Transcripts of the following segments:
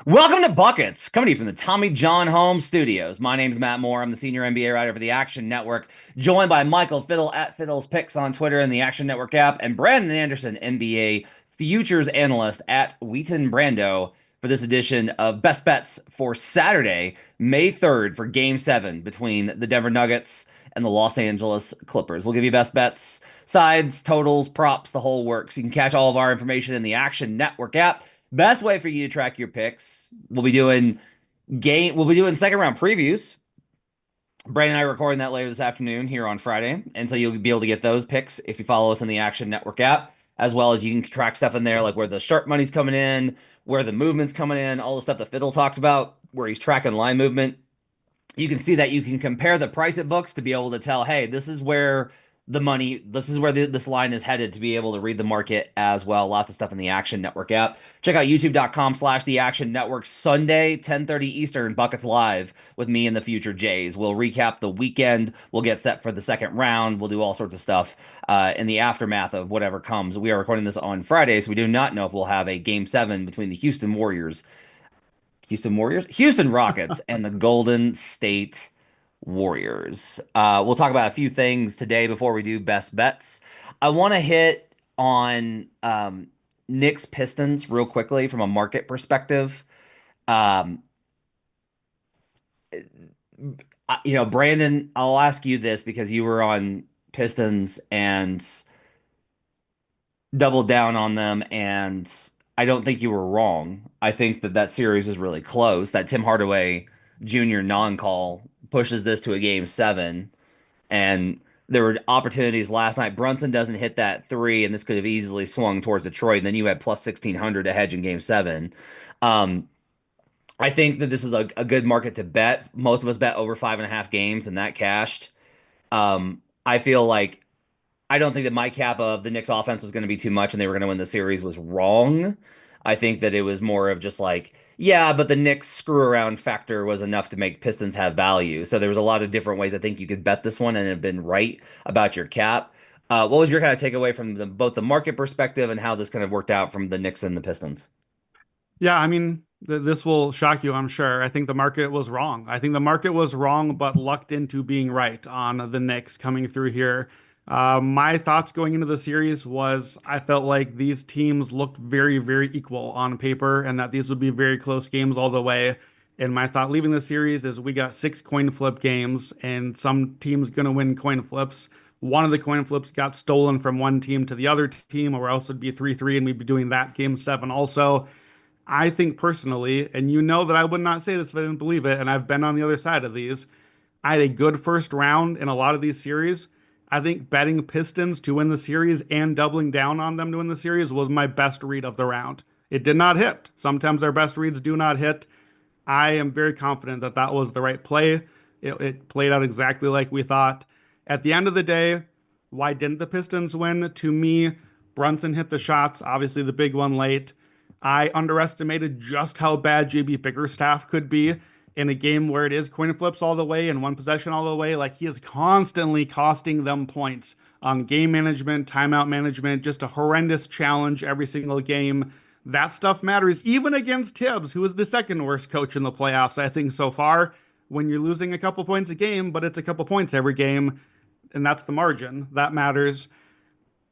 Welcome to Buckets, coming to you from the Tommy John Home Studios. My name's Matt Moore. I'm the senior NBA writer for the Action Network, joined by Michael Fiddle at Fiddle's Picks on Twitter and the Action Network app, and Brandon Anderson, NBA futures analyst at Wheaton Brando, for this edition of Best Bets for Saturday, May 3rd, for Game 7 between the Denver Nuggets and the Los Angeles Clippers. We'll give you best bets, sides, totals, props, the whole works. You can catch all of our information in the Action Network app. Best way for you to track your picks. We'll be doing second round previews. Brandon and I are recording that later this afternoon here on Friday. And so you'll be able to get those picks if you follow us in the Action Network app, as well as you can track stuff in there like where the sharp money's coming in, where the movement's coming in, all the stuff that Fiddle talks about, where he's tracking line movement. You can see that you can compare the price it books to be able to tell, hey, this is where this line is headed, to be able to read the market as well. Lots of stuff in the Action Network app. Check out youtube.com/the Action Network. Sunday, 10:30 Eastern, Buckets Live with me and the future Jays. We'll recap the weekend. We'll get set for the second round. We'll do all sorts of stuff in the aftermath of whatever comes. We are recording this on Friday, so we do not know if we'll have a Game 7 between the Houston Rockets, and the Golden State Warriors. We'll talk about a few things today before we do best bets. I want to hit on Knicks Pistons real quickly from a market perspective. Um, Brandon, I'll ask you this because you were on Pistons and doubled down on them, and I don't think you were wrong. I think that series is really close. That Tim Hardaway Jr. non-call pushes this to a game 7, and there were opportunities last night. Brunson doesn't hit that three, and this could have easily swung towards Detroit. And then you had plus 1,600 to hedge in game 7. Um, I think that this is a good market to bet. Most of us bet over 5.5 games, and that cashed. I feel like I don't think that my cap of the Knicks offense was going to be too much and they were going to win the series was wrong. I think that it was more of just like, yeah, but the Knicks screw around factor was enough to make Pistons have value. So there was a lot of different ways I think you could bet this one and have been right about your cap. What was your kind of takeaway from both the market perspective and how this kind of worked out from the Knicks and the Pistons? Yeah, I mean, this will shock you, I'm sure. I think the market was wrong. I think the market was wrong, but lucked into being right on the Knicks coming through here. My thoughts going into the series was I felt like these teams looked very, very equal on paper and that these would be very close games all the way. And my thought leaving the series is we got 6 coin flip games and some team's going to win coin flips. One of the coin flips got stolen from one team to the other team, or else it'd be 3-3 and we'd be doing that game 7 also. I think personally, and you know that I would not say this if I didn't believe it, and I've been on the other side of these. I had a good first round in a lot of these series. I think betting Pistons to win the series and doubling down on them to win the series was my best read of the round. It did not hit. Sometimes our best reads do not hit. I am very confident that that was the right play. It played out exactly like we thought. At the end of the day, why didn't the Pistons win? To me, Brunson hit the shots, obviously the big one late. I underestimated just how bad JB Bickerstaff could be in a game where it is coin flips all the way and one possession all the way. Like he is constantly costing them points on game management, timeout management, just a horrendous challenge every single game. That stuff matters even against Tibbs, who is the second worst coach in the playoffs, I think, so far. When you're losing a couple points a game, but it's a couple points every game, and that's the margin. That matters.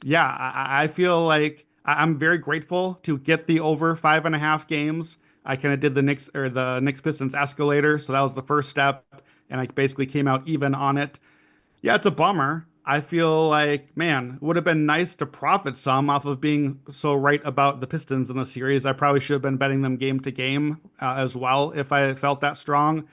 Yeah, I feel like I'm very grateful to get the over 5.5 games. I kind of did the Knicks Pistons escalator, so that was the first step, and I basically came out even on it. Yeah, it's a bummer. I feel like, man, it would have been nice to profit some off of being so right about the Pistons in the series. I probably should have been betting them game to game as well if I felt that strong.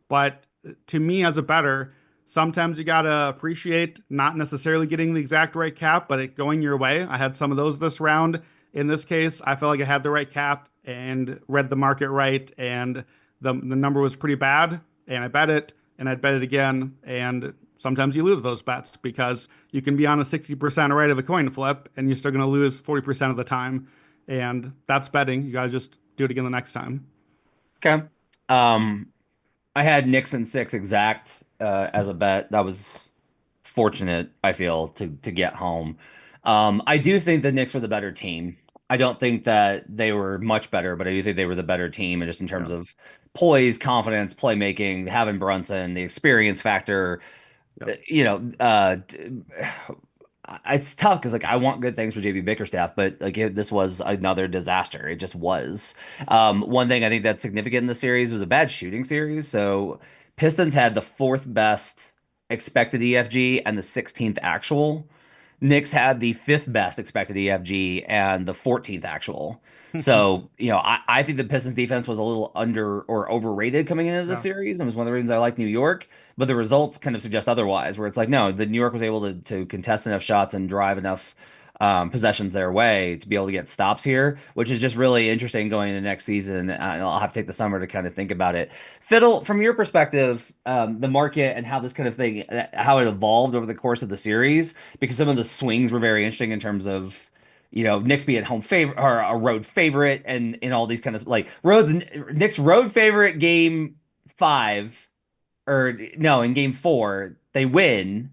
But to me, as a bettor, sometimes you gotta appreciate not necessarily getting the exact right cap, but it going your way. I had some of those this round. In this case, I felt like I had the right cap and read the market right, and the number was pretty bad, and I bet it, and I'd bet it again. And sometimes you lose those bets because you can be on a 60% right of a coin flip, and you're still gonna lose 40% of the time. And that's betting. You gotta just do it again the next time. Okay. I had Knicks and 6 exact as a bet. That was fortunate, I feel, to get home. I do think the Knicks are the better team. I don't think that they were much better, but I do think they were the better team, and just in terms Yeah. of poise, confidence, playmaking, having Brunson, the experience factor, Yep. you know, it's tough because like I want good things for JB Bickerstaff, but like this was another disaster. It just was. One thing I think that's significant in the series was a bad shooting series. So Pistons had the fourth best expected EFG and the 16th actual. Knicks had the fifth best expected EFG and the 14th actual. So, I think the Pistons defense was a little under or overrated coming into the Yeah. series. And it was one of the reasons I like New York. But the results kind of suggest otherwise, where it's like, no, the New York was able to contest enough shots and drive enough possessions their way to be able to get stops here, which is just really interesting going into next season. I'll have to take the summer to kind of think about it. Fiddle, from your perspective, the market and how this kind of thing, how it evolved over the course of the series, because some of the swings were very interesting in terms of, Knicks being home favorite or a road favorite, and in all these kind of like Knicks road favorite game 5, or no, in game 4 they win,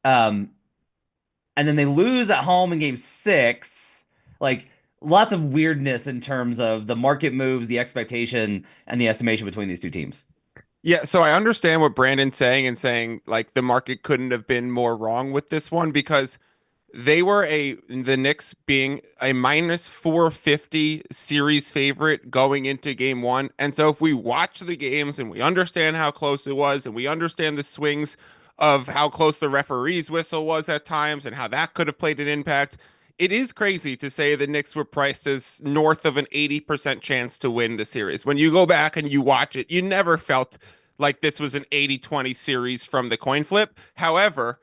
um, and then they lose at home in game 6. Like lots of weirdness in terms of the market moves, the expectation, and the estimation between these two teams. Yeah, so I understand what Brandon's saying and saying like the market couldn't have been more wrong with this one because the Knicks being a minus 450 series favorite going into game one. And so if we watch the games and we understand how close it was and we understand the swings of how close the referee's whistle was at times and how that could have played an impact, it is crazy to say the Knicks were priced as north of an 80% chance to win the series. When you go back and you watch it, you never felt like this was an 80-20 series from the coin flip. However,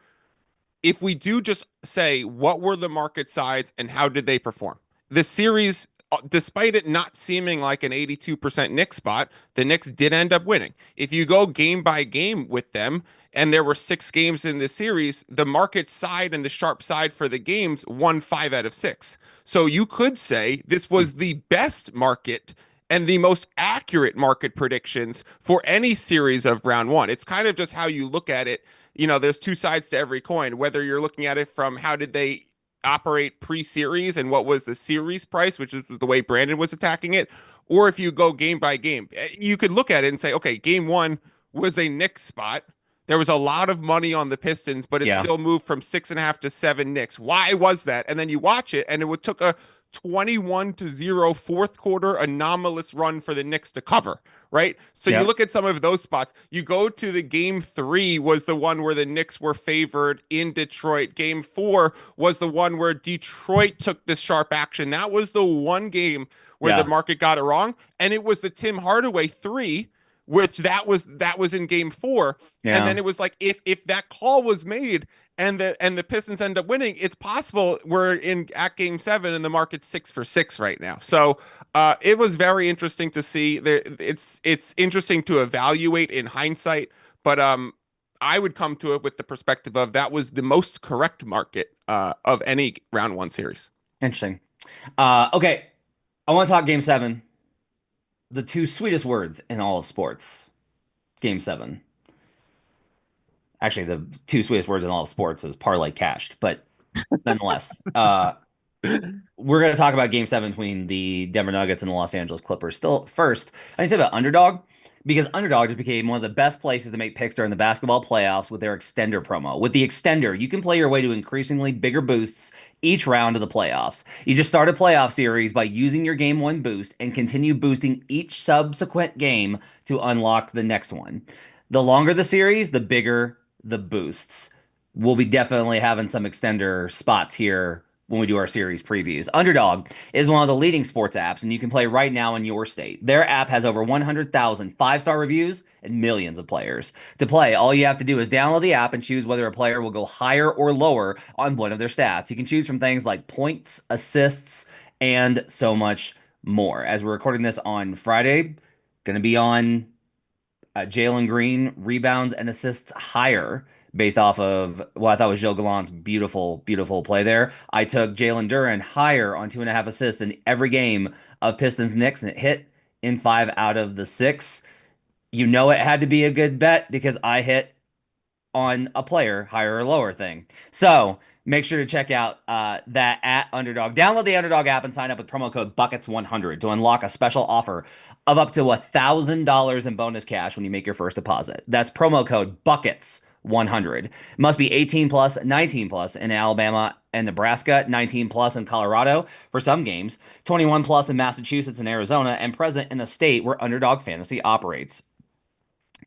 if we do just say what were the market sides and how did they perform, the series, despite it not seeming like an 82% Knicks spot, the Knicks did end up winning. If you go game by game with them, and there were 6 games in the series, the market side and the sharp side for the games won 5 out of 6. So you could say this was the best market and the most accurate market predictions for any series of round one. It's kind of just how you look at it. There's two sides to every coin, whether you're looking at it from how did they operate pre-series and what was the series price, which is the way Brandon was attacking it, or if you go game by game, you could look at it and say, okay, game one was a Knicks spot. There was a lot of money on the Pistons, but it Yeah. still moved from 6.5 to 7 Knicks. Why was that? And then you watch it, and it took a 21-0 fourth quarter anomalous run for the Knicks to cover, right? So you Yep. look at some of those spots. You go to the game 3 was the one where the Knicks were favored in Detroit. Game 4 was the one where Detroit took the sharp action. That was the one game where the Yeah. market got it wrong. And it was the Tim Hardaway 3, which that was in game 4. And Yeah. then it was like if that call was made and the Pistons end up winning, it's possible we're in at game 7 and the market's 6 for 6 right now. So it was very interesting to see. It's interesting to evaluate in hindsight, but I would come to it with the perspective of that was the most correct market of any round one series. Interesting. Okay. I want to talk game 7. The two sweetest words in all of sports. Game 7. Actually, the two sweetest words in all of sports is parlay cashed, but nonetheless, we're going to talk about game 7 between the Denver Nuggets and the Los Angeles Clippers. Still, first, I need to talk about underdog because underdog just became one of the best places to make picks during the basketball playoffs with their extender promo. With the extender, you can play your way to increasingly bigger boosts each round of the playoffs. You just start a playoff series by using your game 1 boost and continue boosting each subsequent game to unlock the next one. The longer the series, the bigger the boosts. We'll be definitely having some extender spots here when we do our series previews. Underdog is one of the leading sports apps, and you can play right now in your state. Their app has over 100,000 five-star reviews and millions of players. To play, all you have to do is download the app and choose whether a player will go higher or lower on one of their stats. You can choose from things like points, assists, and so much more. As we're recording this on Friday, going to be on Jalen Green rebounds and assists higher based off of what I thought was Joe Gallant's beautiful, beautiful play there. I took Jalen Duren higher on 2.5 assists in every game of Pistons Knicks, and it hit in 5 out of the 6. You know it had to be a good bet because I hit on a player higher or lower thing. So make sure to check out that at Underdog. Download the Underdog app and sign up with promo code Buckets100 to unlock a special offer of up to $1,000 in bonus cash when you make your first deposit. That's promo code Buckets100. Must be 18 plus, 19 plus in Alabama and Nebraska, 19 plus in Colorado for some games, 21 plus in Massachusetts and Arizona, and present in a state where Underdog Fantasy operates.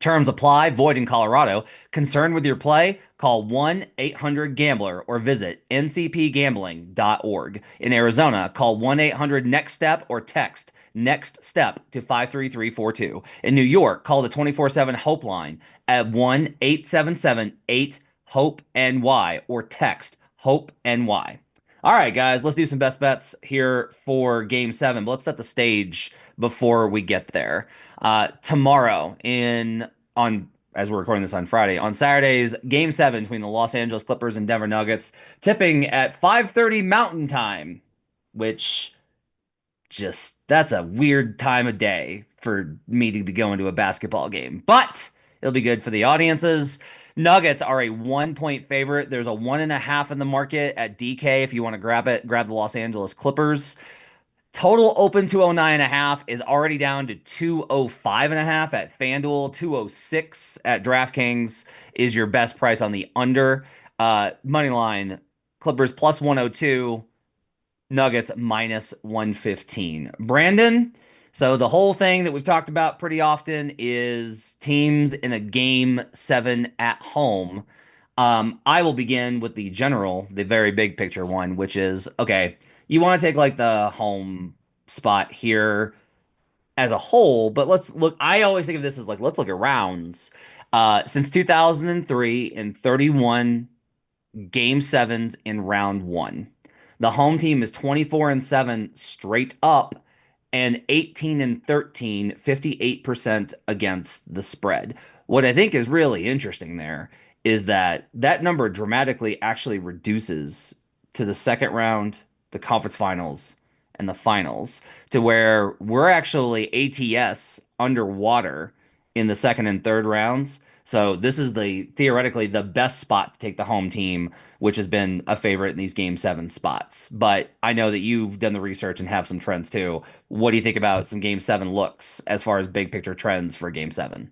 Terms apply, void in Colorado. Concerned with your play? Call 1-800-GAMBLER or visit ncpgambling.org. In Arizona, call 1-800-NEXT-STEP or text NEXT STEP to 53342. In New York, call the 24/7 Hope line at 1-877-8-HOPE-NY or text HOPE-NY. All right, guys, let's do some best bets here for game 7. But let's set the stage before we get there. Tomorrow in on as we're recording this on Friday, on Saturday's game 7 between the Los Angeles Clippers and Denver Nuggets, tipping at 5:30 Mountain Time, which just that's a weird time of day for me to be going to a basketball game. But it'll be good for the audiences. Nuggets are a 1 point favorite. There's a 1.5 in the market at DK if you want to grab it. Grab the Los Angeles Clippers. Total open 209.5 is already down to 205.5 at FanDuel. 206 at DraftKings is your best price on the under. Money line Clippers plus 102, Nuggets minus 115. Brandon, so the whole thing that we've talked about pretty often is teams in a game 7 at home. I will begin with the very big picture one, which is okay. You want to take like the home spot here as a whole, but let's look. I always think of this as like let's look at rounds. Since 2003, in 31 game sevens in round one, the home team is 24-7 straight up and 18-13, 58% against the spread. What I think is really interesting there is that that number dramatically actually reduces to the second round, the conference finals, and the finals, to where we're actually ATS underwater in the second and third rounds. So this is the theoretically the best spot to take the home team, which has been a favorite in these game 7 spots. But I know that you've done the research and have some trends too. What do you think about some game 7 looks as far as big picture trends for game 7?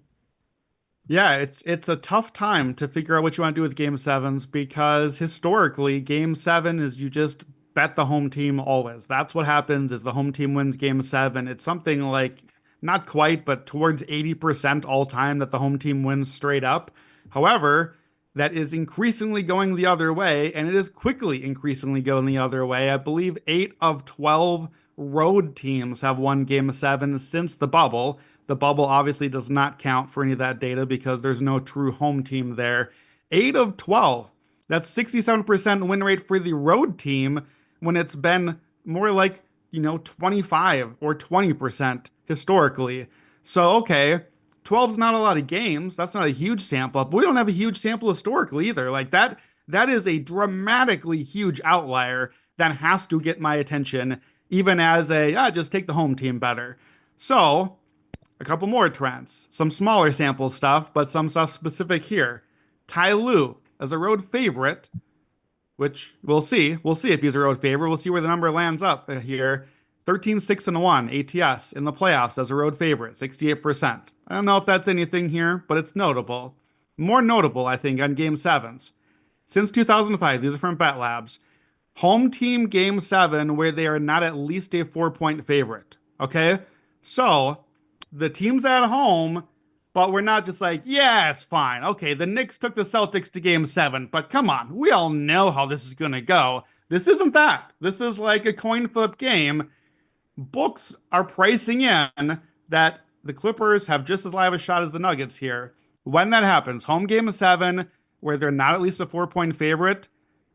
Yeah, it's a tough time to figure out what you want to do with game sevens because historically, game 7 is you just bet the home team always. That's what happens is the home team wins game 7. It's something like not quite, but towards 80% all time that the home team wins straight up. However, that is increasingly going the other way, and it is quickly increasingly going the other way. I believe 8 of 12 road teams have won game 7 since the bubble. The bubble obviously does not count for any of that data because there's no true home team there. 8 of 12. That's 67% win rate for the road team when it's been more like, 25 or 20% historically. So, okay, 12 is not a lot of games. That's not a huge sample, but we don't have a huge sample historically either. Like that is a dramatically huge outlier that has to get my attention, even as just take the home team better. So, a couple more trends. Some smaller sample stuff, but some stuff specific here. Ty Lue as a road favorite, which we'll see. We'll see if he's a road favorite. We'll see where the number lands up here. 13-6-1 ATS in the playoffs as a road favorite, 68%. I don't know if that's anything here, but it's notable. More notable, I think, on game 7s. Since 2005, these are from Bet Labs. Home team game 7 where they are not at least a 4-point favorite. Okay? So, the team's at home, but we're not just like, yeah, it's fine. Okay, the Knicks took the Celtics to game 7, but come on, we all know how this is going to go. This isn't that. This is like a coin flip game. Books are pricing in that the Clippers have just as live a shot as the Nuggets here. When that happens, home game of 7, where they're not at least a 4-point favorite,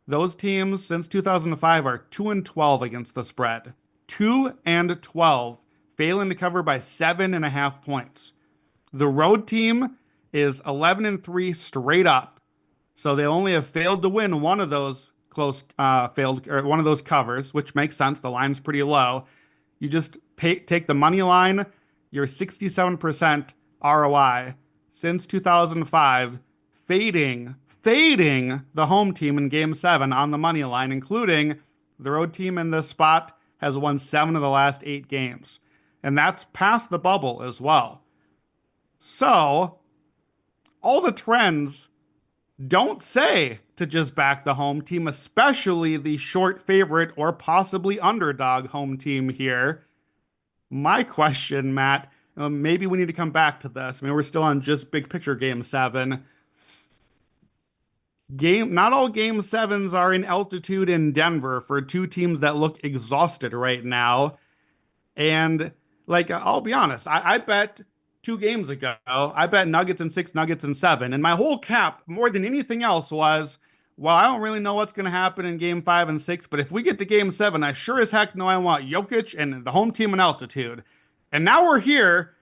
those teams since 2005 are 2-12 against the spread. 2-12, failing to cover by 7.5 points. The road team is 11-3 straight up. So they only have failed to win one of those one of those covers, which makes sense. The line's pretty low. You just take the money line, your 67% ROI since 2005, fading fading the home team in game 7 on the money line, including the road team in this spot has won 7 of the last 8 games. And that's past the bubble as well. So, all the trends don't say to just back the home team, especially the short favorite or possibly underdog home team here. My question, Matt, maybe we need to come back to this. I mean, we're still on just big picture game 7. Not all game 7s are in altitude in Denver for two teams that look exhausted right now. And like, I'll be honest, I bet 2 games ago, I bet Nuggets in 6, Nuggets in 7. And my whole cap, more than anything else, was, well, I don't really know what's going to happen in game 5 and 6, but if we get to game 7, I sure as heck know I want Jokic and the home team in altitude. And now we're here,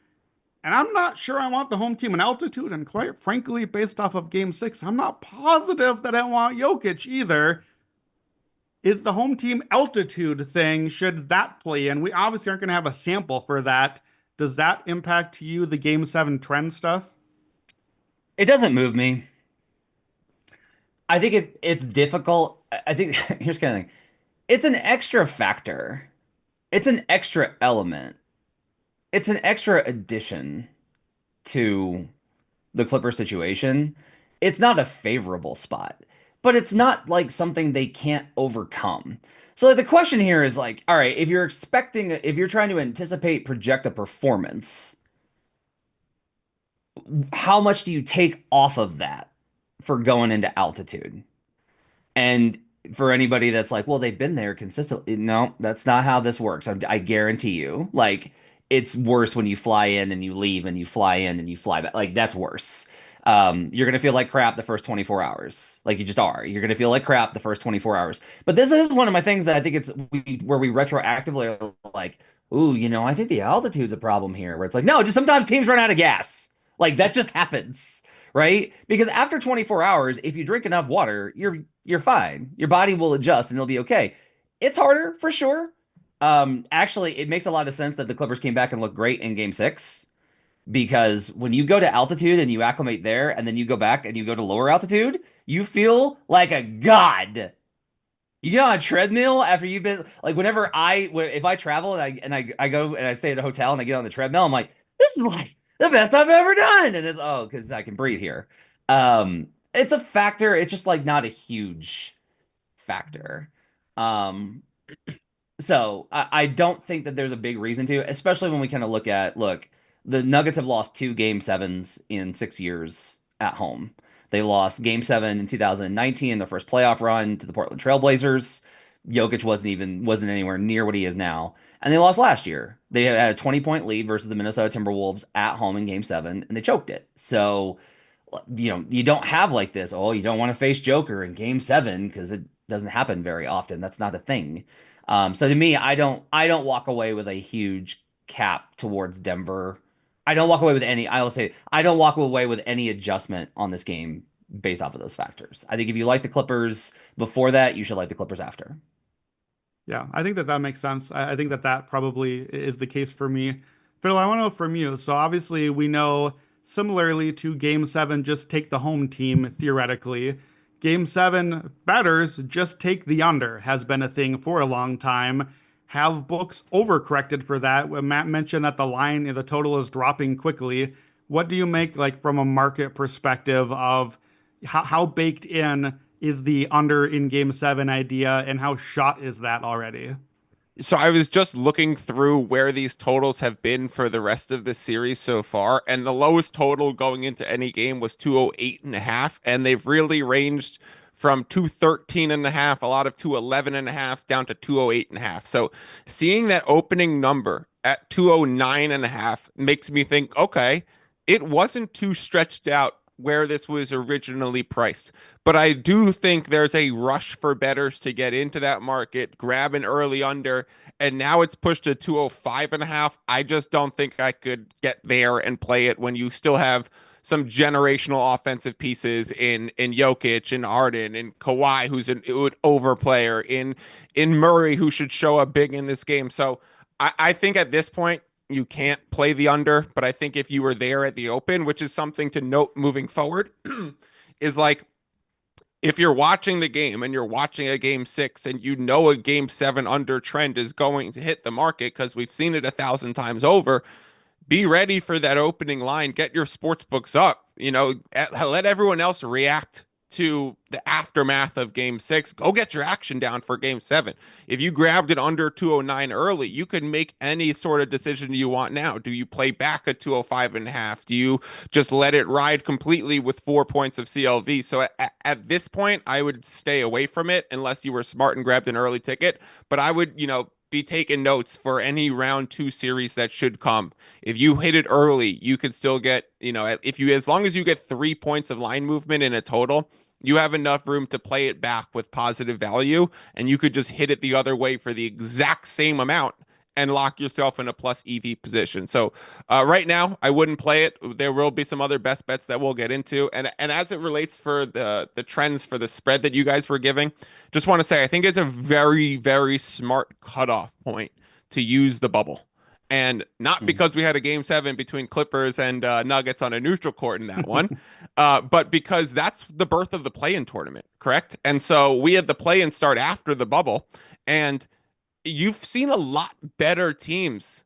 and I'm not sure I want the home team in altitude. And quite frankly, based off of game 6, I'm not positive that I want Jokic either. Is the home team altitude thing, should that play in? We obviously aren't going to have a sample for that. Does that impact you, the game 7 trend stuff? It doesn't move me. I think it's difficult. I think here's kind of thing. It's an extra factor. It's an extra element. It's an extra addition to the Clipper situation. It's not a favorable spot, but it's not like something they can't overcome. So like the question here is like, all right, if you're trying to anticipate, project a performance, how much do you take off of that for going into altitude? And for anybody that's like, well, they've been there consistently. No, that's not how this works. I guarantee you. Like, it's worse when you fly in and you leave and you fly in and you fly back. Like, that's worse. You're gonna feel like crap the first 24 hours. Like you just are. You're gonna feel like crap the first 24 hours. But this is one of my things that I think where we retroactively are like, ooh, I think the altitude's a problem here. Where it's like, no, just sometimes teams run out of gas. Like that just happens, right? Because after 24 hours, if you drink enough water, you're fine. Your body will adjust and it'll be okay. It's harder for sure. Actually, it makes a lot of sense that the Clippers came back and looked great in game 6 because when you go to altitude and you acclimate there and then you go back and you go to lower altitude, you feel like a god. You get on a treadmill after you've been like if I travel and I go and I stay at a hotel and I get on the treadmill, I'm like, this is like the best I've ever done. And it's because I can breathe here. It's a factor. It's just like not a huge factor. Um, so I don't think that there's a big reason to, especially when we kind of look, the Nuggets have lost 2 game 7s in 6 years at home. They lost game 7 in 2019 in their first playoff run to the Portland Trailblazers. Jokic wasn't anywhere near what he is now. And they lost last year. They had a 20-point lead versus the Minnesota Timberwolves at home in game 7, and they choked it. So, you don't have like this, oh, you don't want to face Joker in game 7 because it doesn't happen very often. That's not a thing. So to me, I don't walk away with a huge cap towards Denver. I will say I don't walk away with any adjustment on this game based off of those factors. I think if you like the Clippers before that, you should like the Clippers after. Yeah, I think that makes sense. I think that probably is the case for me. Phil, I want to know from you. So obviously we know similarly to game 7, just take the home team theoretically. Game 7 bettors just take the under has been a thing for a long time. Have books overcorrected for that? When Matt mentioned that the total is dropping quickly. What do you make like from a market perspective of how baked in is the under in game 7 idea and how shot is that already? So I was just looking through where these totals have been for the rest of the series so far, and the lowest total going into any game was 208.5, and they've really ranged from 213.5, a lot of 211.5 down to 208.5. So seeing that opening number at 209.5 makes me think, okay, it wasn't too stretched out where this was originally priced. But I do think there's a rush for bettors to get into that market, grab an early under, and now it's pushed to 205.5. I just don't think I could get there and play it when you still have some generational offensive pieces in Jokic and Harden and Kawhi, who's an over player, in Murray, who should show up big in this game. So I think at this point, you can't play the under, but I think if you were there at the open, which is something to note moving forward, is like if you're watching the game and you're watching a game six and you know a game seven under trend is going to hit the market because we've seen it 1,000 times over, be ready for that opening line. Get your sports books up. Let everyone else react to the aftermath of game six. Go get your action down for game seven. If you grabbed it under 209 early, you can make any sort of decision you want now. Do you play back at 205 and a half? Do you just let it ride completely with 4 points of CLV? So at this point, I would stay away from it unless you were smart and grabbed an early ticket. But I would, be taking notes for any round two series that should come. If you hit it early, you could still get, as long as you get 3 points of line movement in a total, you have enough room to play it back with positive value, and you could just hit it the other way for the exact same amount and lock yourself in a plus EV position. So right now, I wouldn't play it. There will be some other best bets that we'll get into, and as it relates for the trends for the spread that you guys were giving, just want to say I think it's a very, very smart cutoff point to use the bubble. And not because we had a game seven between Clippers and Nuggets on a neutral court in that one, but because that's the birth of the play-in tournament, correct? And so we had the play-in start after the bubble, and you've seen a lot better teams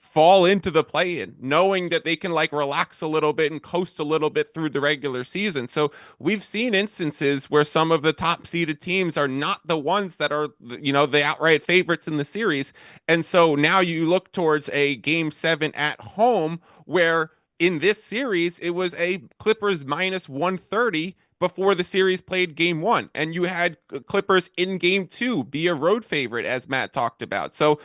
fall into the play-in, knowing that they can like relax a little bit and coast a little bit through the regular season. So we've seen instances where some of the top seeded teams are not the ones that are, the outright favorites in the series. And so now you look towards a game seven at home where in this series, it was a Clippers minus 130 before the series played game one. And you had Clippers in game two be a road favorite, as Matt talked about. So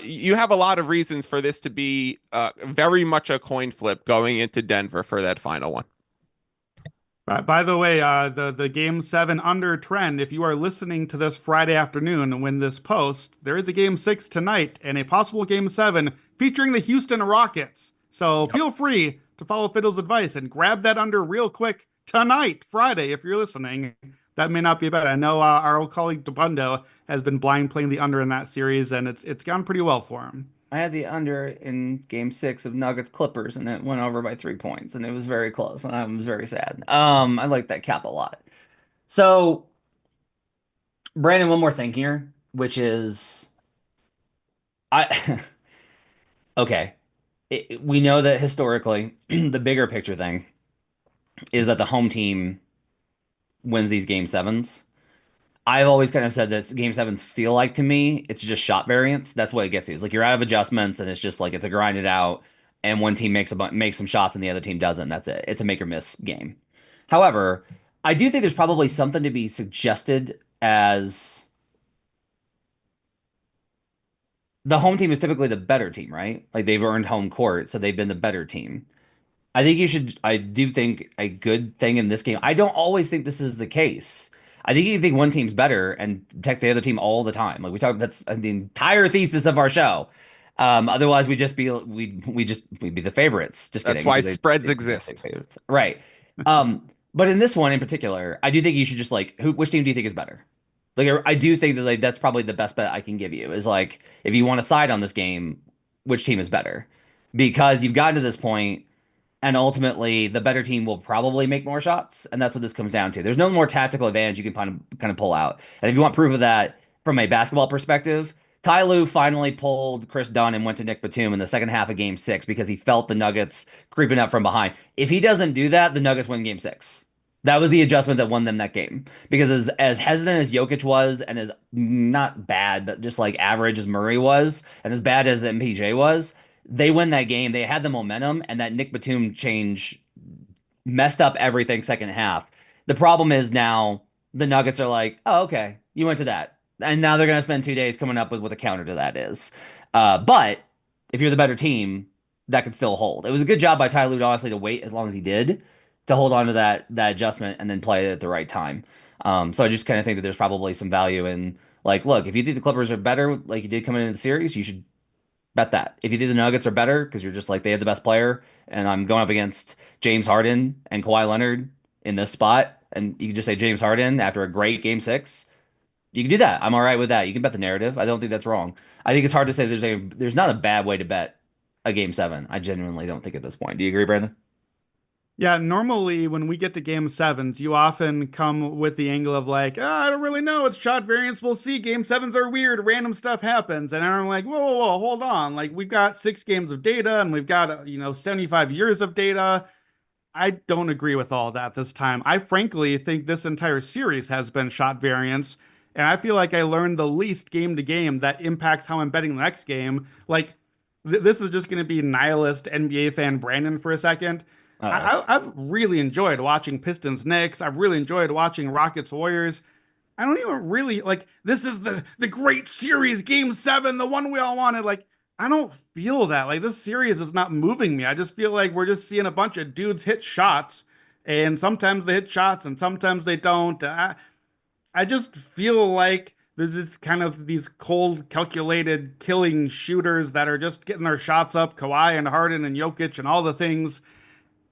you have a lot of reasons for this to be very much a coin flip going into Denver for that final one. By the way, the game seven under trend, if you are listening to this Friday afternoon when this post, there is a game six tonight and a possible game seven featuring the Houston Rockets. So feel free to follow Fiddle's advice and grab that under real quick tonight, Friday, if you're listening. That may not be bad. I know our old colleague DeBundo has been blind playing the under in that series, and it's gone pretty well for him. I had the under in game six of Nuggets Clippers, and it went over by 3 points, and it was very close, and I was very sad. I like that cap a lot. So, Brandon, one more thing here, which is I okay. We know that historically, the bigger picture thing is that the home team wins these game sevens. I've always kind of said that game sevens feel like to me, it's just shot variance. That's what it gets to. It's like you're out of adjustments and it's just like it's a grind it out. And one team makes some shots and the other team doesn't. That's it. It's a make or miss game. However, I do think there's probably something to be suggested as the home team is typically the better team, right? Like they've earned home court, so they've been the better team. I do think a good thing in this game. I don't always think this is the case. I think you think one team's better and protect the other team all the time. Like we talk, that's the entire thesis of our show. Otherwise we'd be the favorites. Just That's kidding. why Because spreads they exist. favorites. Right. But in this one in particular, I do think you should just like which team do you think is better? Like I do think that like that's probably the best bet I can give you is like if you want to side on this game, which team is better? Because you've gotten to this point and ultimately, the better team will probably make more shots, and that's what this comes down to. There's no more tactical advantage you can kind of pull out. And if you want proof of that from a basketball perspective, Ty Lue finally pulled Chris Dunn and went to Nick Batum in the second half of Game 6 because he felt the Nuggets creeping up from behind. If he doesn't do that, the Nuggets win Game 6. That was the adjustment that won them that game. Because as hesitant as Jokic was, and as not bad, but just like average as Murray was, and as bad as MPJ was, they win that game. They had the momentum, and that Nick Batum change messed up everything second half. The problem is now the Nuggets are like, oh, okay, you went to that. And now they're going to spend 2 days coming up with what the counter to that is. But if you're the better team, that could still hold. It was a good job by Ty Lue, honestly, to wait as long as he did to hold on to that adjustment and then play it at the right time. So I just kind of think that there's probably some value in, like, look, if you think the Clippers are better, like you did coming into the series, you should bet that. If you think the Nuggets are better because you're just like they have the best player, and I'm going up against James Harden and Kawhi Leonard in this spot, and you can just say James Harden after a great game six, you can do that. I'm all right with that. You can bet the narrative. I don't think that's wrong. I think it's hard to say there's not a bad way to bet a game seven. I genuinely don't think at this point. Do you agree, Brandon? Yeah, normally when we get to game sevens, you often come with the angle of like, I don't really know. It's shot variance. We'll see. Game sevens are weird. Random stuff happens. And I'm like, whoa, whoa, whoa, hold on. Like, we've got 6 games of data and we've got, 75 years of data. I don't agree with all that this time. I frankly think this entire series has been shot variance. And I feel like I learned the least game to game that impacts how I'm betting the next game. Like, this is just going to be nihilist NBA fan Brandon for a second. Uh-oh. I've really enjoyed watching Pistons Knicks. I've really enjoyed watching Rockets Warriors. I don't even really like this is the great series, game seven, the one we all wanted. Like, I don't feel that. Like this series is not moving me. I just feel like we're just seeing a bunch of dudes hit shots, and sometimes they hit shots and sometimes they don't. I just feel like there's this kind of these cold, calculated killing shooters that are just getting their shots up, Kawhi and Harden and Jokic and all the things.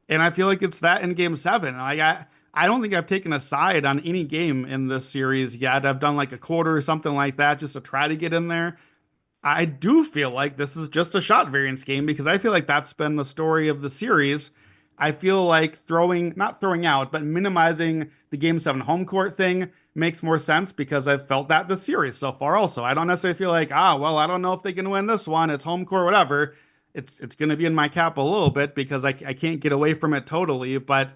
And I feel like it's that in game seven. I don't think I've taken a side on any game in this series yet. I've done like a quarter or something like that just to try to get in there. I do feel like this is just a shot variance game because I feel like that's been the story of the series. I feel like not throwing out, but minimizing the game seven home court thing makes more sense because I've felt that this series so far also. I don't necessarily feel like, well, I don't know if they can win this one. It's home court, whatever. It's going to be in my cap a little bit because I can't get away from it totally. But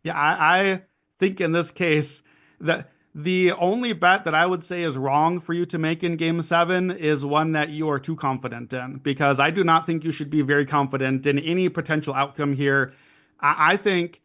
yeah, I think in this case that the only bet that I would say is wrong for you to make in game seven is one that you are too confident in, because I do not think you should be very confident in any potential outcome here. I think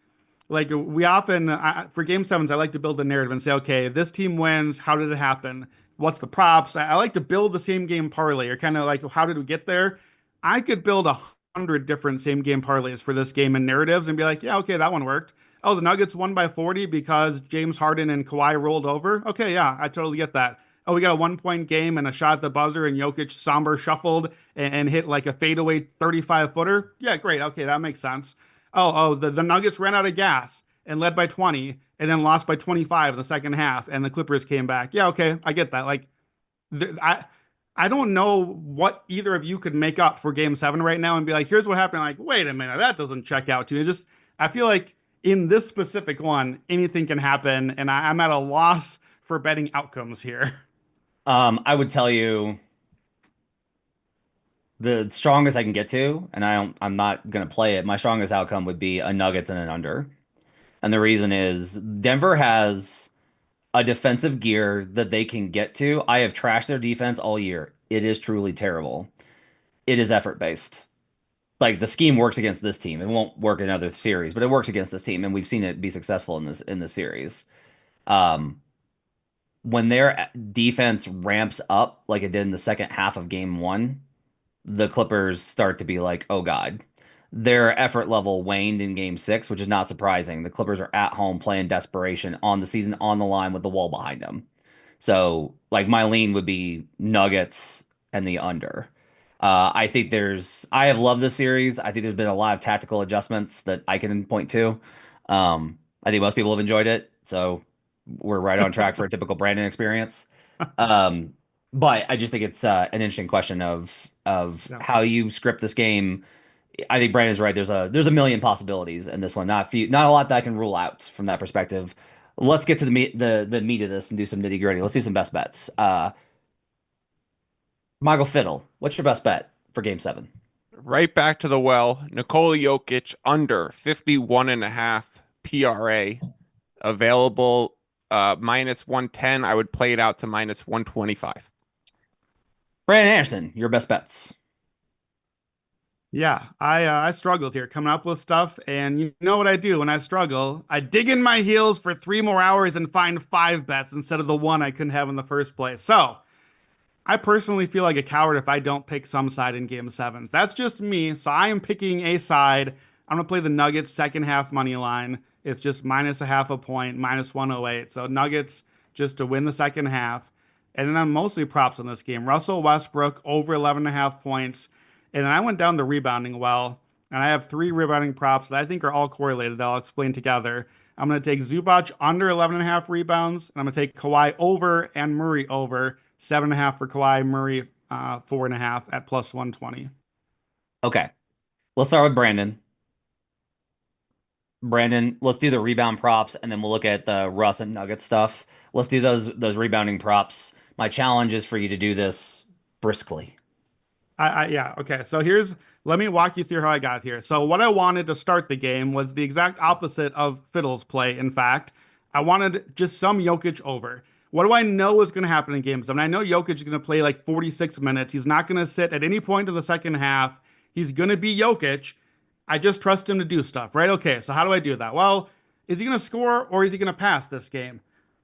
like we often for game sevens, I like to build a narrative and say, okay, this team wins. How did it happen? What's the props? I like to build the same game parlay or kind of like, how did we get there? I could build 100 different same game parlays for this game and narratives and be like, yeah, okay, that one worked. Oh, the Nuggets won by 40 because James Harden and Kawhi rolled over. Okay, yeah, I totally get that. Oh, we got a 1 point game and a shot at the buzzer and Jokic somber shuffled and hit like a fadeaway 35 footer. Yeah, great. Okay, that makes sense. The Nuggets ran out of gas and led by 20 and then lost by 25 in the second half and the Clippers came back. Yeah, okay, I get that. Like, th- I I don't know what either of you could make up for game seven right now and be like, here's what happened. Like, wait a minute, that doesn't check out to me. I feel like in this specific one, anything can happen, and I'm at a loss for betting outcomes here. I would tell you the strongest I can get to, and I'm not gonna play it. My strongest outcome would be a Nuggets and an under. And the reason is Denver has a defensive gear that they can get to. I have trashed their defense all year. It is truly terrible. It is effort based. Like the scheme works against this team. It won't work in other series, but it works against this team, and we've seen it be successful in this series. Um, when their defense ramps up like it did in the second half of game one, the Clippers start to be like, oh God. Their effort level waned in game six, which is not surprising. The Clippers are at home playing desperation on the season on the line with the wall behind them. So, like, my lean would be Nuggets and the under. I have loved this series. I think there's been a lot of tactical adjustments that I can point to. I think most people have enjoyed it. So, we're right on track for a typical Brandon experience. Um, but I just think it's an interesting question of Yeah. how you script this game. I think Brandon's right. There's a million possibilities in this one. Not a lot that I can rule out from that perspective. Let's get to the meat of this and do some nitty gritty. Let's do some best bets. Michael Fiddle, what's your best bet for Game Seven? Right back to the well. Nikola Jokic under 51.5 PRA available minus 110. I would play it out to minus 125. Brandon Anderson, your best bets. Yeah, I struggled here coming up with stuff, and you know what I do when I struggle? I dig in my heels for 3 more hours and find 5 bets instead of the one I couldn't have in the first place. So I personally feel like a coward if I don't pick some side in game sevens. That's just me. So I am picking a side. I'm going to play the Nuggets second half money line. It's just minus a half a point, minus 108. So Nuggets just to win the second half. And then I'm mostly props on this game. Russell Westbrook over 11 and a half points. And then I went down the rebounding well. And I have 3 rebounding props that I think are all correlated that I'll explain together. I'm going to take Zubac under 11 and a half rebounds. And I'm going to take Kawhi over and Murray over 7.5 for Kawhi, Murray 4.5 at plus 120. Okay, let's start with Brandon. Brandon, let's do the rebound props and then we'll look at the Russ and Nugget stuff. Let's do those rebounding props. My challenge is for you to do this briskly. Yeah, okay. So let me walk you through how I got here. So what I wanted to start the game was the exact opposite of Fiddle's play. In fact, I wanted just some Jokic over. What do I know is going to happen in games? I mean, I know Jokic is going to play like 46 minutes. He's not going to sit at any point in the second half. He's going to be Jokic. I just trust him to do stuff, right? Okay, so how do I do that? Well, is he going to score or is he going to pass this game?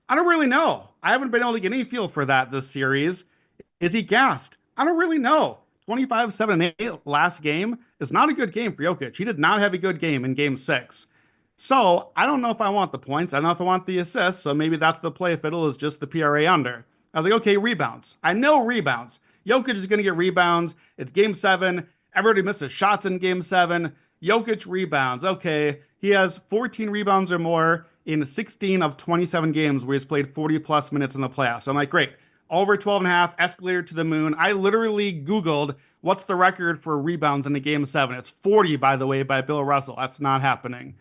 I don't really know. I haven't been able to get any feel for that this series. Is he gassed? I don't really know. 25, 7, and 8 last game is not a good game for Jokic. He did not have a good game in game six. So I don't know if I want the points. I don't know if I want the assists. So maybe that's the play. Fiddle is just the PRA under. I was like, okay, rebounds. I know rebounds. Jokic is going to get rebounds. It's game seven. Everybody misses shots in game seven. Jokic rebounds. Okay. He has 14 rebounds or more in 16 of 27 games where he's played 40 plus minutes in the playoffs. So I'm like, great. Over 12 and a half, escalator to the moon. I literally Googled what's the record for rebounds in a game seven. It's 40, by the way, by Bill Russell. That's not happening.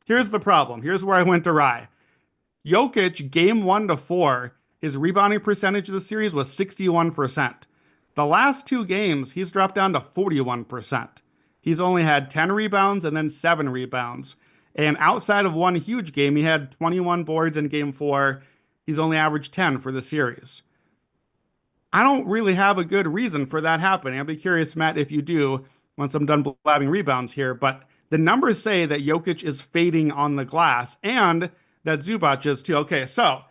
Here's the problem. Here's where I went awry. Jokic, game 1 to 4, his rebounding percentage of the series was 61%. The last two games, he's dropped down to 41%. He's only had 10 rebounds and then 7 rebounds. And outside of one huge game, he had 21 boards in game 4. He's only averaged 10 for the series. I don't really have a good reason for that happening. I'd be curious, Matt, if you do, once I'm done blabbing rebounds here. But the numbers say that Jokic is fading on the glass and that Zubac is too. Okay, so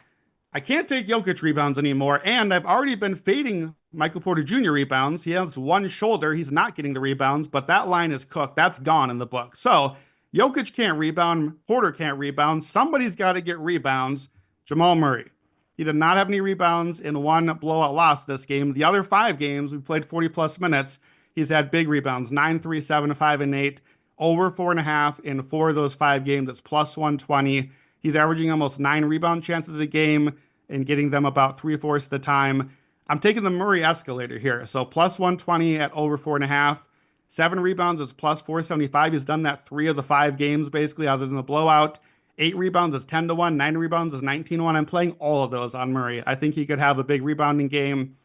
I can't take Jokic rebounds anymore. And I've already been fading Michael Porter Jr. rebounds. He has one shoulder. He's not getting the rebounds, but that line is cooked. That's gone in the book. So Jokic can't rebound. Porter can't rebound. Somebody's got to get rebounds. Jamal Murray. He did not have any rebounds in one blowout loss this game. The other 5 games, we played 40 plus minutes. He's had big rebounds 9, 3, 7, 5, and 8. Over 4.5 in 4 of those 5 games. It's plus 120. He's averaging almost 9 rebound chances a game and getting them about 3/4 of the time. I'm taking the Murray escalator here. So plus 120 at over 4.5. 7 rebounds is plus 475. He's done that 3 of the 5 games, basically, other than the blowout. 8 rebounds is 10-1. 9 rebounds is 19-1. I'm playing all of those on Murray. I think he could have a big rebounding game.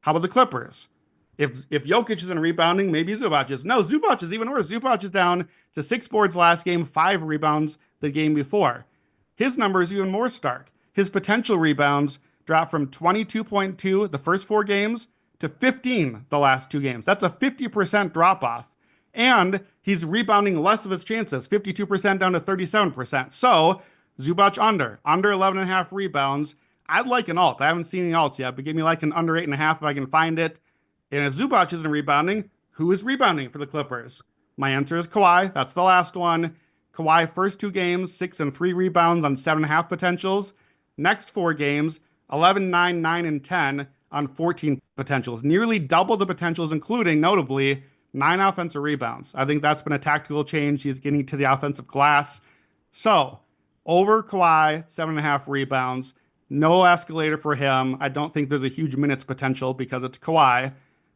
How about the Clippers? If Jokic isn't rebounding, maybe Zubac is. No, Zubac is even worse. Zubac is down to 6 boards last game, 5 rebounds the game before. His number is even more stark. His potential rebounds dropped from 22.2 the first 4 games to 15 the last 2 games. That's a 50% drop off. And he's rebounding less of his chances, 52% down to 37%. So Zubac under 11.5 rebounds. I'd like an alt. I haven't seen any alts yet, but give me like an under 8.5 if I can find it. And if Zubac isn't rebounding, who is rebounding for the Clippers? My answer is Kawhi. That's the last one. Kawhi, first 2 games, 6 and 3 rebounds on 7.5 potentials. Next 4 games, 11, 9, 9, and 10 on 14 potentials. Nearly double the potentials, including, notably, 9 offensive rebounds. I think that's been a tactical change. He's getting to the offensive glass. So, over Kawhi, 7.5 rebounds. No escalator for him. I don't think there's a huge minutes potential because it's Kawhi.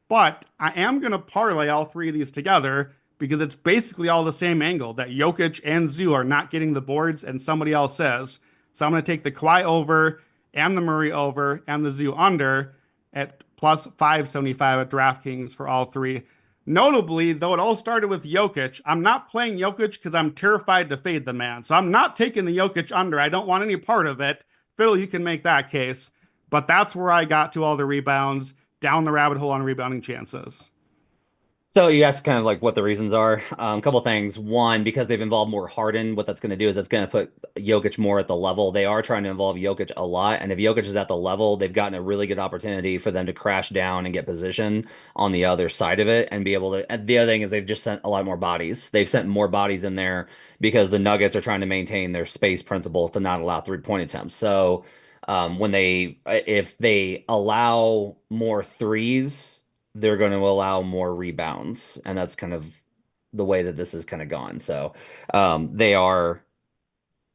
But I am going to parlay all 3 of these together because it's basically all the same angle that Jokic and Zoo are not getting the boards and somebody else is. So I'm going to take the Kawhi over and the Murray over and the Zoo under at plus 575 at DraftKings for all 3. Notably, though it all started with Jokic, I'm not playing Jokic because I'm terrified to fade the man. So I'm not taking the Jokic under. I don't want any part of it. Fiddle, you can make that case. But that's where I got to all the rebounds, down the rabbit hole on rebounding chances. So you asked kind of like what the reasons are. A couple things. One, because they've involved more Harden, what that's going to do is it's going to put Jokic more at the level. They are trying to involve Jokic a lot, and if Jokic is at the level, they've gotten a really good opportunity for them to crash down and get position on the other side of it and be able to. And the other thing is they've just sent a lot more bodies. They've sent more bodies in there because the Nuggets are trying to maintain their space principles to not allow 3-point attempts. So if they allow more threes, they're going to allow more rebounds, and that's kind of the way that this has kind of gone. So they are.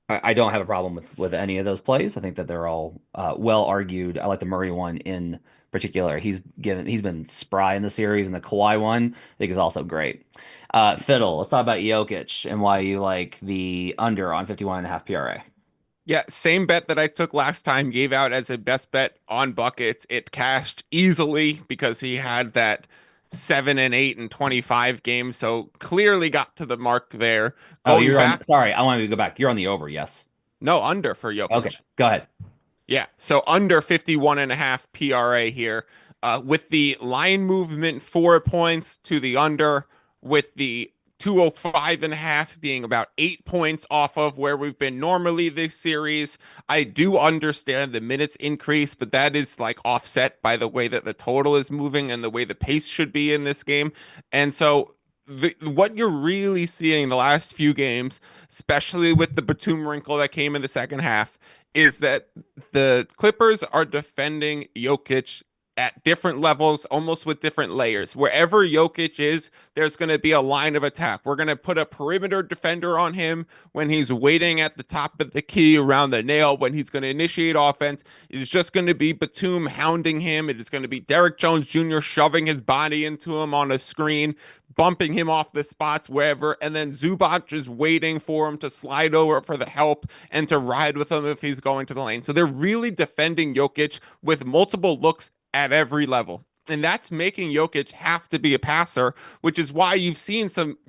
I don't have a problem with any of those plays. I think that they're all well argued. I like the Murray one in particular. He's been spry in the series, and the Kawhi one I think is also great. Fiddle, let's talk about Jokic and why you like the under on 51.5 PRA. Yeah, same bet that I took last time, gave out as a best bet on buckets. It cashed easily because he had that 7 and 8 and 25 games, so clearly got to the mark there. Oh, Going you're on. back, Sorry, I want to go back. You're on the over. Yes. no under for Okay, Jokic. go ahead. Yeah, so under 51.5 PRA here, with the line movement 4 points to the under, with the 205.5 being about 8 points off of where we've been normally this series. I do understand the minutes increase, but that is like offset by the way that the total is moving and the way the pace should be in this game. And so what you're really seeing the last few games, especially with the Batum wrinkle that came in the second half, is that the Clippers are defending Jokic at different levels, almost with different layers. Wherever Jokic is, there's going to be a line of attack. We're going to put a perimeter defender on him when he's waiting at the top of the key around the nail, when he's going to initiate offense. It is just going to be Batum hounding him. It is going to be Derrick Jones Jr. shoving his body into him on a screen, bumping him off the spots wherever, and then Zubac is waiting for him to slide over for the help and to ride with him if he's going to the lane. So they're really defending Jokic with multiple looks at every level. And that's making Jokic have to be a passer, which is why you've seen some,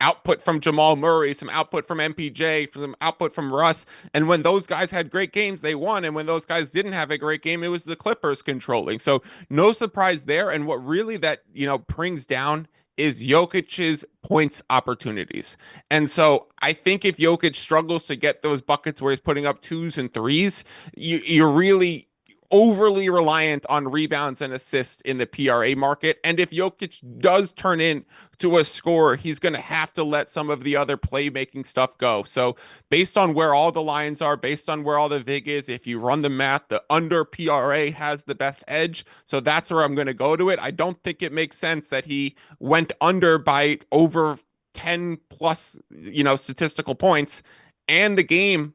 output from Jamal Murray, some output from MPJ, some output from Russ. And when those guys had great games, they won. And when those guys didn't have a great game, it was the Clippers controlling. So no surprise there. And what really that, brings down is Jokic's points opportunities. And so I think if Jokic struggles to get those buckets where he's putting up twos and threes, you're really overly reliant on rebounds and assists in the PRA market. And if Jokic does turn into a scorer, he's going to have to let some of the other playmaking stuff go. So based on where all the lines are, based on where all the VIG is, if you run the math, the under PRA has the best edge. So that's where I'm going to go to it. I don't think it makes sense that he went under by over 10 plus, statistical points, and the game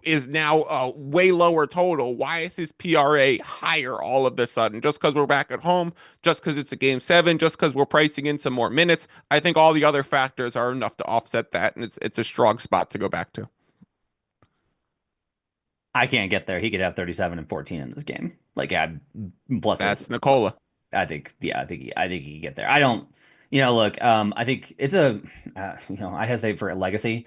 is now a way lower total. Why is his PRA higher all of a sudden? Just because we're back at home, just because it's a game 7, just because we're pricing in some more minutes. I think all the other factors are enough to offset that, and it's a strong spot to go back to. I can't get there. He could have 37 and 14 in this game. Like, plus That's Nikola. I think he could get there. I don't, look, I think it's I hesitate for a legacy.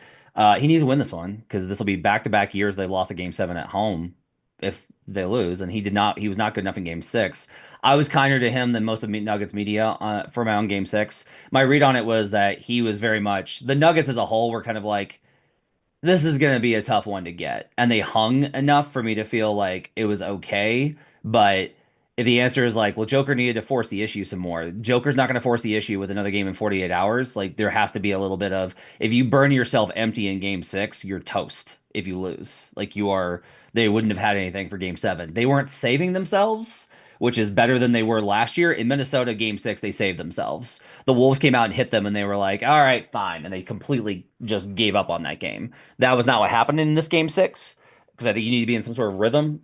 He needs to win this one because this will be back-to-back years they lost a game 7 at home if they lose, and he was not good enough in game 6. I was kinder to him than most of Nuggets media for my own game 6. My read on it was that he was very much, the Nuggets as a whole were kind of like, this is going to be a tough one to get. And they hung enough for me to feel like it was okay. But if the answer is like, well, Joker needed to force the issue some more, Joker's not going to force the issue with another game in 48 hours. Like, there has to be a little bit of, if you burn yourself empty in game 6, you're toast if you lose. Like, they wouldn't have had anything for game 7. They weren't saving themselves, which is better than they were last year. In Minnesota, game 6, they saved themselves. The Wolves came out and hit them, and they were like, all right, fine. And they completely just gave up on that game. That was not what happened in this game 6, because I think you need to be in some sort of rhythm.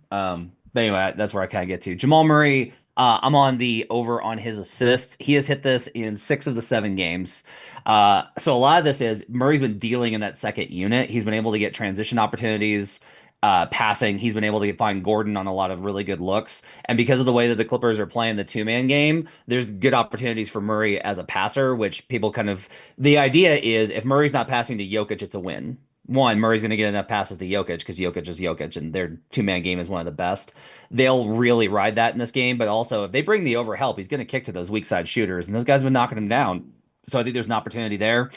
But anyway, that's where I kind of get to. Jamal Murray, I'm on the over on his assists. He has hit this in 6 of the 7 games. So a lot of this is Murray's been dealing in that second unit. He's been able to get transition opportunities, passing. He's been able to find Gordon on a lot of really good looks. And because of the way that the Clippers are playing the two-man game, there's good opportunities for Murray as a passer, which people kind of, the idea is if Murray's not passing to Jokic, it's a win. One, Murray's going to get enough passes to Jokic because Jokic is Jokic and their two-man game is one of the best. They'll really ride that in this game, but also if they bring the over help, he's going to kick to those weak side shooters, and those guys have been knocking him down. So I think there's an opportunity there.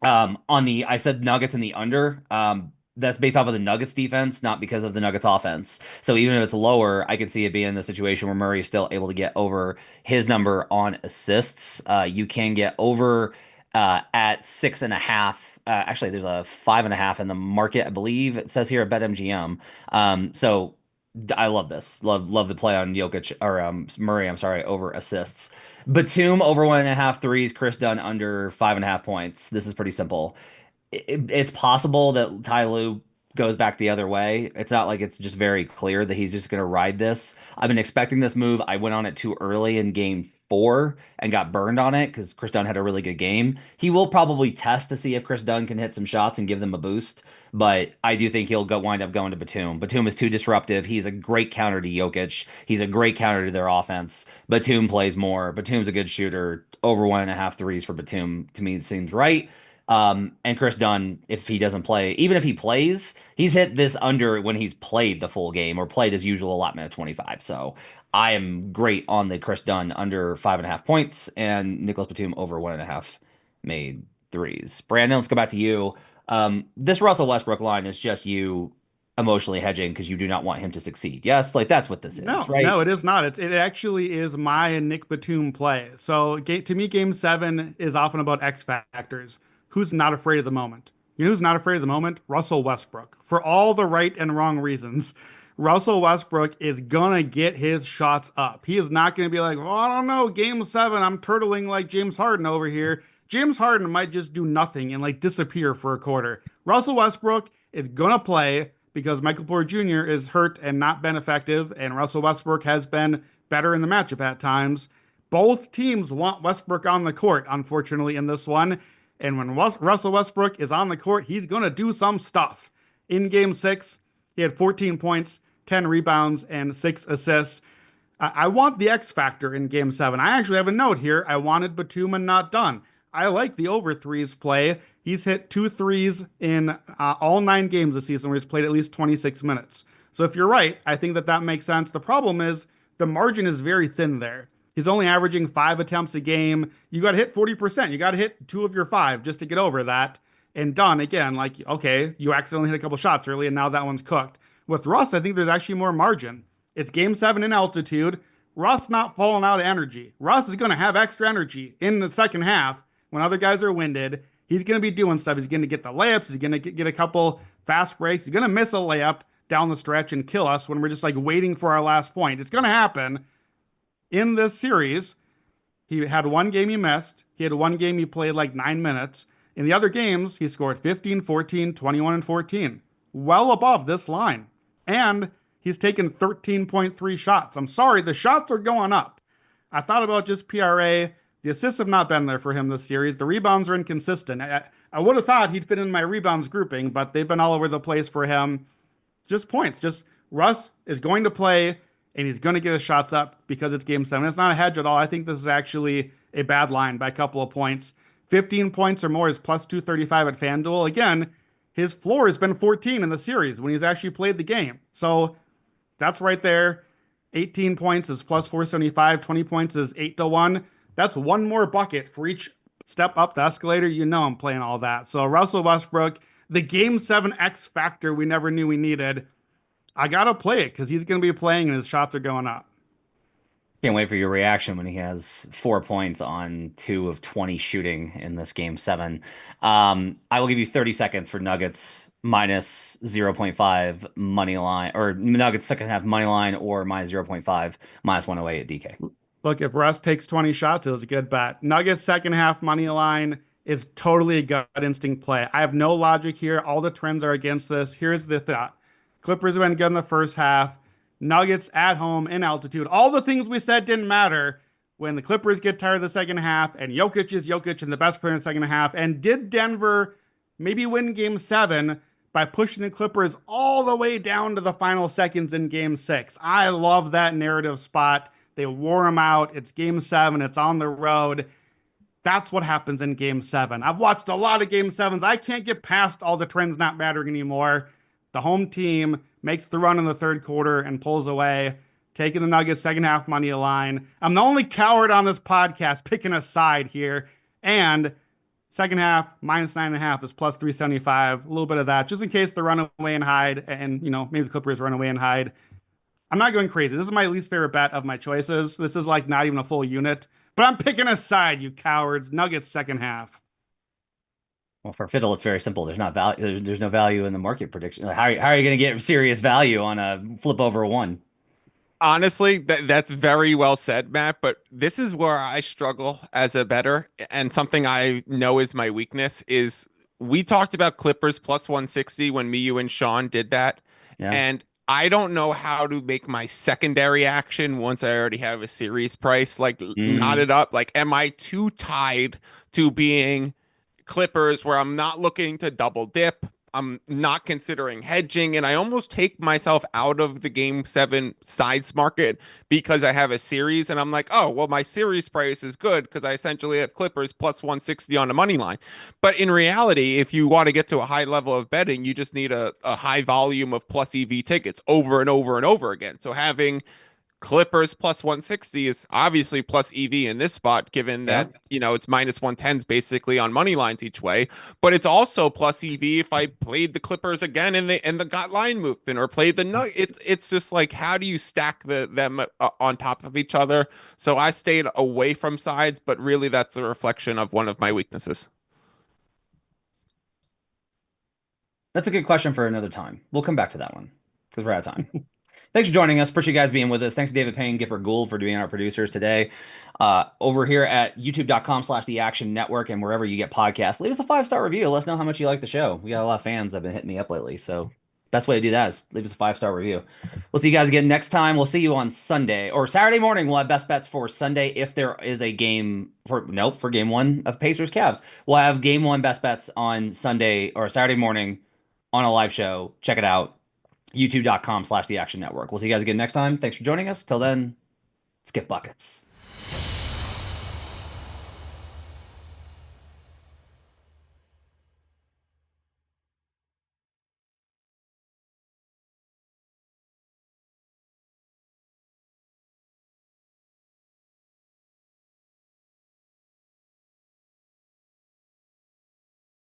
I said Nuggets in the under. That's based off of the Nuggets defense, not because of the Nuggets offense. So even if it's lower, I can see it being in the situation where Murray is still able to get over his number on assists. You can get over at 6.5. Actually, there's a 5.5 in the market, I believe it says here at BetMGM. So I love this. Love the play on Jokic or Murray. I'm sorry, over assists. Batum over 1.5 threes. Chris Dunn under 5.5 points. This is pretty simple. It's possible that Ty Lue goes back the other way. It's not like it's just very clear that he's just going to ride this. I've been expecting this move. I went on it too early in game 4 and got burned on it because Chris Dunn had a really good game. He will probably test to see if Chris Dunn can hit some shots and give them a boost, but I do think he'll wind up going to Batum. Batum is too disruptive. He's a great counter to Jokic. He's a great counter to their offense. Batum plays more. Batum's a good shooter. Over 1.5 threes for Batum to me seems right. And Chris Dunn, if he doesn't play, even if he plays, he's hit this under when he's played the full game or played his usual allotment of 25. So I am great on the Chris Dunn under 5.5 points and Nicholas Batum over 1.5 made threes. Brandon, let's go back to you. This Russell Westbrook line is just you emotionally hedging because you do not want him to succeed. Yes, like that's what this is, No, right? no, it is not. It actually is my Nick Batum play. So to me, Game 7 is often about X factors. Who's not afraid of the moment? You know who's not afraid of the moment? Russell Westbrook. For all the right and wrong reasons. Russell Westbrook is gonna get his shots up. He is not gonna be like, well, I don't know, Game 7, I'm turtling like James Harden over here. James Harden might just do nothing and like disappear for a quarter. Russell Westbrook is gonna play because Michael Porter Jr. is hurt and not been effective, and Russell Westbrook has been better in the matchup at times. Both teams want Westbrook on the court, unfortunately, in this one. And when Russell Westbrook is on the court, he's going to do some stuff. In game 6, he had 14 points, 10 rebounds, and 6 assists. I want the X factor in game 7. I actually have a note here. I wanted Batum and not done. I like the over threes play. He's hit 2 threes in all 9 games this season where he's played at least 26 minutes. So if you're right, I think that makes sense. The problem is the margin is very thin there. He's only averaging 5 attempts a game. You got to hit 40%. You got to hit 2 of your 5 just to get over that. And done again, like, okay, you accidentally hit a couple shots early and now that one's cooked. With Russ, I think there's actually more margin. It's game 7 in altitude. Russ not falling out of energy. Russ is going to have extra energy in the second half when other guys are winded. He's going to be doing stuff. He's going to get the layups. He's going to get a couple fast breaks. He's going to miss a layup down the stretch and kill us when we're just like waiting for our last point. It's going to happen. In this series, he had one game he missed. He had one game he played like 9 minutes. In the other games, he scored 15, 14, 21, and 14. Well above this line. And he's taken 13.3 shots. I'm sorry, the shots are going up. I thought about just PRA. The assists have not been there for him this series. The rebounds are inconsistent. I would have thought he'd fit in my rebounds grouping, but they've been all over the place for him. Just points. Just Russ is going to play and he's going to get his shots up because it's game 7. It's not a hedge at all. I think this is actually a bad line by a couple of points. 15 points or more is plus 235 at FanDuel. Again, his floor has been 14 in the series when he's actually played the game. So that's right there. 18 points is plus 475. 20 points is 8-1. That's one more bucket for each step up the escalator. You know I'm playing all that. So Russell Westbrook, the game 7 X factor we never knew we needed. I got to play it because he's going to be playing and his shots are going up. Can't wait for your reaction when he has 4 points on 2 of 20 shooting in this game 7. I will give you 30 seconds for Nuggets minus 0.5 money line, or Nuggets second half money line, or minus 0.5 minus 108 at DK. Look, if Russ takes 20 shots, it was a good bet. Nuggets second half money line is totally a gut instinct play. I have no logic here. All the trends are against this. Here's the thought. Clippers have been good in the first half. Nuggets at home in altitude. All the things we said didn't matter when the Clippers get tired of the second half and Jokic is Jokic and the best player in the second half. And did Denver maybe win game 7 by pushing the Clippers all the way down to the final seconds in game 6? I love that narrative spot. They wore them out. It's game 7. It's on the road. That's what happens in game 7. I've watched a lot of game 7s. I can't get past all the trends not mattering anymore. The home team makes the run in the third quarter and pulls away, taking the Nuggets second half money line. I'm the only coward on this podcast picking a side here. And second half, minus 9.5 is plus 375. A little bit of that, just in case they run away and hide. And, maybe the Clippers run away and hide. I'm not going crazy. This is my least favorite bet of my choices. This is like not even a full unit. But I'm picking a side, you cowards. Nuggets second half. Well, for Fiddle, it's very simple. There's not value. There's no value in the market prediction. Like, how are you going to get serious value on a flip over 1? Honestly, that's very well said, Matt. But this is where I struggle as a bettor, and something I know is my weakness is we talked about Clippers plus 160 when me, you, and Sean did that. Yeah. And I don't know how to make my secondary action once I already have a series price like Mm. knotted up. Like, am I too tied to being Clippers where I'm not looking to double dip? I'm not considering hedging, and I almost take myself out of the game 7 sides market because I have a series, and I'm like, oh, well, my series price is good because I essentially have Clippers plus 160 on the money line. But in reality, if you want to get to a high level of betting, you just need a high volume of plus EV tickets over and over and over again. So having Clippers plus 160 is obviously plus EV in this spot, given Yeah. that, it's minus 110s basically on money lines each way. But it's also plus EV if I played the Clippers again and the got line movement or played the nut. It's just like, how do you stack them on top of each other? So I stayed away from sides, but really that's a reflection of one of my weaknesses. That's a good question for another time. We'll come back to that one because we're out of time. Thanks for joining us. Appreciate you guys being with us. Thanks to David Payne, Gifford Gould for being our producers today. Over here at youtube.com/the Action Network and wherever you get podcasts, leave us a 5-star review. Let us know how much you like the show. We got a lot of fans that have been hitting me up lately. So best way to do that is leave us a 5-star review. We'll see you guys again next time. We'll see you on Sunday or Saturday morning. We'll have best bets for Sunday if there is a game for game 1 of Pacers Cavs. We'll have game 1 best bets on Sunday or Saturday morning on a live show. Check it out youtube.com/the Action Network. We'll see you guys again next time. Thanks for joining us. Till then, let's get buckets.